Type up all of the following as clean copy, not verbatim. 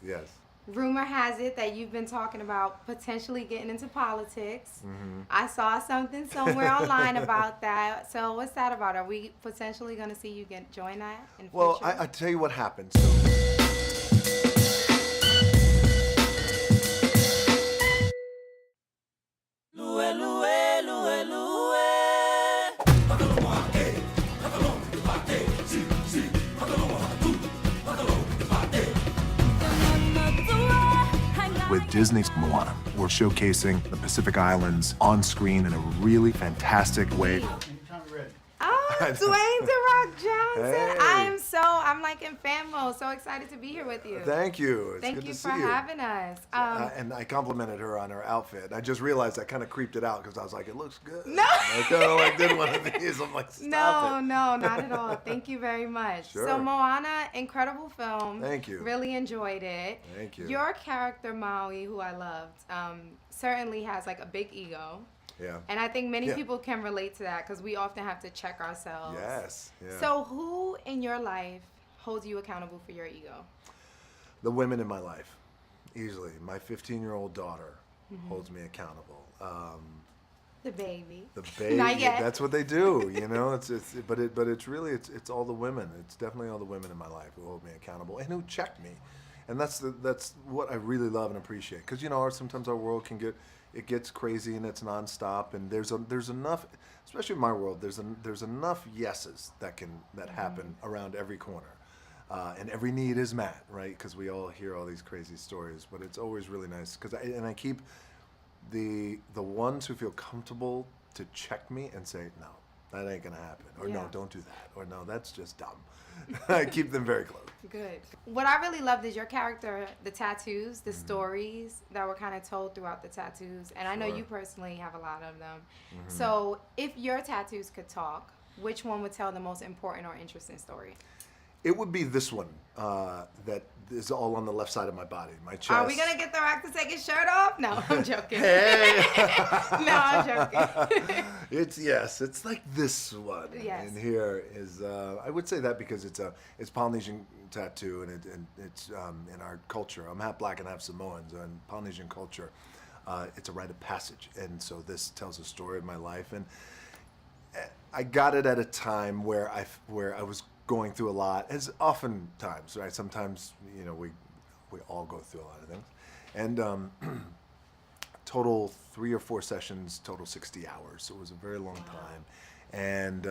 Yes. Rumor has it that you've been talking about potentially getting into politics. I saw something somewhere online about that. So what's that about? Are we potentially going to see you join that in future? Well, I tell you what happened. So. With Disney's Moana, we're showcasing the Pacific Islands on screen in a really fantastic way. Oh, Dwayne The Rock Johnson. Hey. I'm like in fan mode. So excited to be here with you. Thank you. It's Thank good you to for see you. having us. And I complimented her on her outfit. I just realized I kind of creeped it out because I was like, it looks good. No. I kind of like did one of these. I'm like, stop it. No, not at all. Thank you very much. Sure. So Moana, incredible film. Thank you. Really enjoyed it. Thank you. Your character Maui, who I loved, certainly has like a big ego. Yeah. And I think many people can relate to that because we often have to check ourselves. Yes. Yeah. So who in your life holds you accountable for your ego? The women in my life, easily. My 15-year-old daughter holds me accountable. The baby. The baby. Not yet. That's what they do, you know. But it's really all the women. It's definitely all the women in my life who hold me accountable and who check me, and that's what I really love and appreciate. Because sometimes our world gets crazy and it's nonstop, and there's enough, especially in my world. There's enough yeses that happen around every corner. And every need is met, right? Because we all hear all these crazy stories, but it's always really nice because I keep the ones who feel comfortable to check me and say, no, that ain't gonna happen, or no, don't do that, or no, that's just dumb. I keep them very close. Good. What I really loved is your character, the tattoos, the stories that were kind of told throughout the tattoos, and I know you personally have a lot of them. So if your tattoos could talk, which one would tell the most important or interesting story? It would be this one that is all on the left side of my body, my chest. Are we gonna get The Rock to take his shirt off? No, I'm joking. Hey! No, I'm joking. It's like this one. Yes. And here is I would say that because it's Polynesian tattoo and it's in our culture. I'm half black and half Samoan, so in Polynesian culture, it's a rite of passage, and so this tells a story of my life. And I got it at a time where I was going through a lot, as oftentimes, right? Sometimes, we all go through a lot of things. And total 3 or 4 sessions, total 60 hours. So it was a very long time. And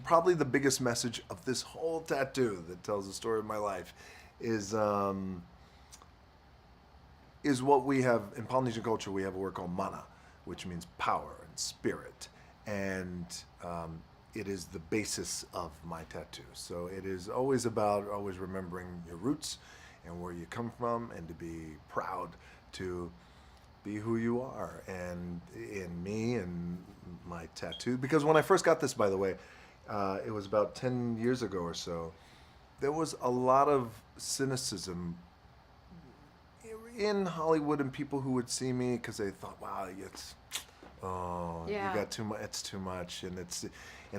probably the biggest message of this whole tattoo that tells the story of my life is what we have in Polynesian culture. We have a word called mana, which means power and spirit. And it is the basis of my tattoo. So it is always about always remembering your roots and where you come from, and to be proud to be who you are, and in me and my tattoo. Because when I first got this, by the way, it was about 10 years ago or so, there was a lot of cynicism in Hollywood, and people who would see me because they thought, wow, you got too much. It's too much, and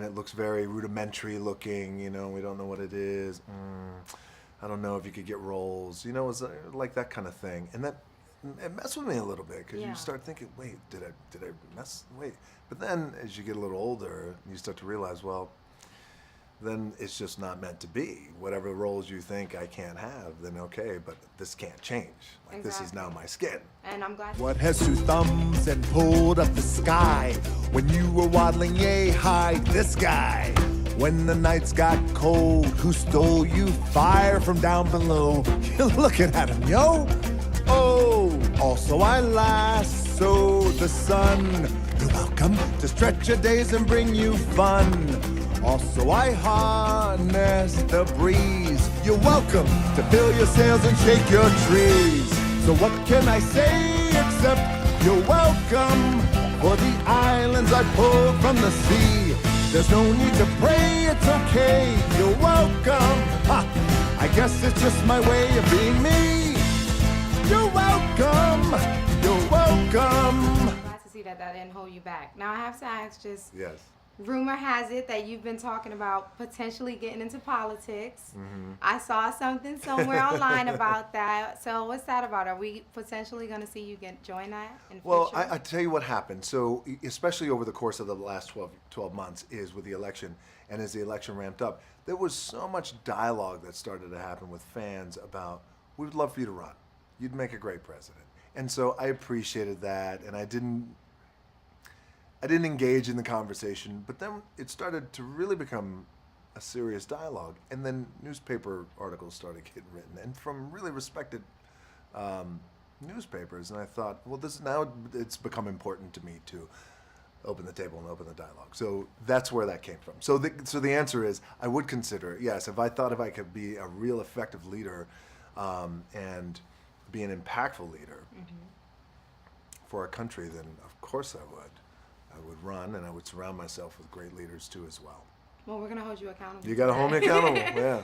it looks very rudimentary looking. We don't know what it is. I don't know if you could get roles. It was like that kind of thing, and it messed with me a little bit because you start thinking, wait, did I mess? Wait, but then as you get a little older, you start to realize, well, then it's just not meant to be. Whatever roles you think I can't have, then okay, but this can't change. Like, this is now my skin. And I'm glad. What has 2 thumbs and pulled up the sky? When you were waddling yay high, this guy. When the nights got cold, who stole you fire from down below? You're looking at him, yo. Oh, also I lassoed the sun. You're welcome to stretch your days and bring you fun. Also I harness the breeze. You're welcome to fill your sails and shake your trees. So what can I say except you're welcome for the islands I pulled from the sea. There's no need to pray, it's okay, you're welcome. Ha, I guess it's just my way of being me. You're welcome, you're welcome. I'm glad to see that didn't hold you back. Now I have to ask, just Yes. rumor has it that you've been talking about potentially getting into politics. I saw something somewhere online about that. So what's that about? Are we potentially going to see you join that in the Well, future? I tell you what happened. So, especially over the course of the last 12 months, is with the election, and as the election ramped up, there was so much dialogue that started to happen with fans about, we would love for you to run. You'd make a great president. And so I appreciated that, and I didn't engage in the conversation, but then it started to really become a serious dialogue, and then newspaper articles started getting written, and from really respected newspapers, and I thought, well, it's become important to me to open the table and open the dialogue. So that's where that came from. So the answer is, I would consider it, yes, if I could be a real effective leader and be an impactful leader for our country, then of course I would. I would run, and I would surround myself with great leaders too as well. Well, we're going to hold you accountable. You got to hold me accountable, yeah.